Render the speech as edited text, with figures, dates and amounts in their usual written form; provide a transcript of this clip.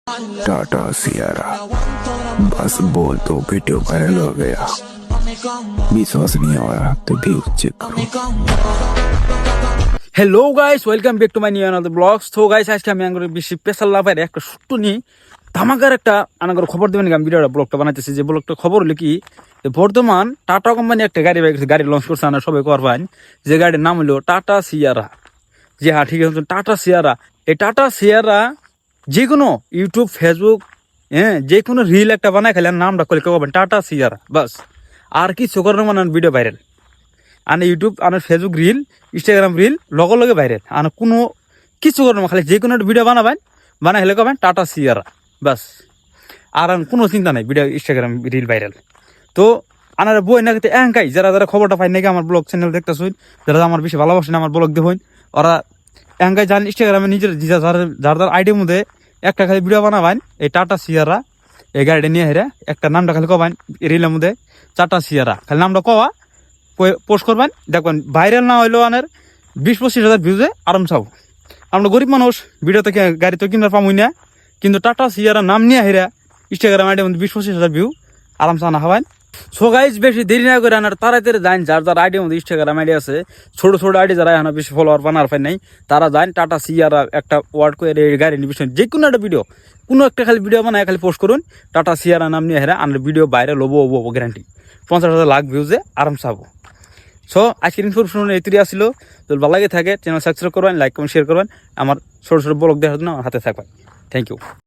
Tata Sierra बस बोल तो वीडियो वायरल हो गया। विश्वास नहीं हो रहा तो व्यूज चेक करो। Hello guys, welcome back to my new another blogs. তো গাইস, আজকে আমি আঙ্গুর বেশি স্পেশাল লাভার একটা শুটু নি ধামাকার একটা আনাগর খবর দেবেন। আমি ভিডিওটা ব্লগটা বানাইতেছি। যে ব্লগটা খবর হলো কি, বর্তমান টাটা কোম্পানি একটা গাড়ি লঞ্চ করছে। আমরা সবাই করবেন যে গাড়ির নাম হলো টাটা সিয়ারা। যে হ্যাঁ, ঠিক আছে, টাটা সিয়ারা। এই টাটা সিয়ারা যে কোনো ইউটিউব, ফেসবুক, যে কোনো রিল একটা বানায় খেলে নামটা করলে করবেন টাটা সিয়ারা, বাস। আর কিছু করার মানে ভিডিও ভাইরাল আনে ইউটিউব, আনে ফেসবুক রিল, ইনস্টাগ্রাম রিল লগে লগে ভাইরাল। আর কোনো কিছু করেন খালি যে কোনো একটা ভিডিও বানাবেন, বানাই হলে কবেন টাটা সিয়ারা, বাস। আর কোনো চিন্তা নাই, ভিডিও ইনস্টাগ্রাম রিল ভাইরাল। তো আনারা বই না এঙ্কাই যারা যারা খবরটা পাই নাকি আমার ব্লগ চ্যানেল দেখতেছুন, যারা আমার বেশি ভালোবাসেন আমার ব্লগ দেখুন, ওরা এঙ্কাই জান ইনস্টাগ্রামে নিজের যার যার আইডির মধ্যে একটা খালি ভিডিও বানাবেন এই টাটা সিয়ারা এই গাড়িটা নিয়ে হেরে একটা নামটা খালি কবেন রিলের মধ্যে টাটা সিয়ারা, খালি নামটা কওয়া পোস্ট করবেন, দেখবেন ভাইরাল না হইলেও আনের 20-25 হাজার ভিউজে আরাম চাও। আমরা গরিব মানুষ, ভিডিও তো গাড়ি তো কিনার পামই না, কিন্তু টাটা সিয়ারা নাম নিয়ে হেরা ইনস্টাগ্রাম আইডির মধ্যে 20-25 হাজার ভিউ আরাম চা না হবেন। সো গাইজ, বেশি দেরি না করে আনার তাড়াতাড়ি যান, যার যার আইডির মধ্যে ইনস্টাগ্রাম আইডি আছে, ছোট ছোট আইডি যারা এখন বেশি ফলোয়ার বানার পাই নাই, তারা যান টাটা সিয়ারা একটা ওয়ার্ড করে এই গাড়ি নিয়ে যে কোনো একটা ভিডিও, কোনো একটা খালি ভিডিও বানায় খালি পোস্ট করুন টাটা সিয়ারা নাম নিয়ে হেরা, আর ভিডিও বাইরে লোবো গ্যারান্টি 50,000 লাখ ভিউজে আরাম চাবো। সো আজকের ইনফরমেশন এইটি আসছিল। যদি ভালো লাগে থাকে চ্যানেল সাবস্ক্রাইব করবেন, লাইক কমেন্ট শেয়ার করবেন, আমার ছোটো ছোটো ব্লগ দেখার জন্য আমার হাতে থাকবেন। Thank you.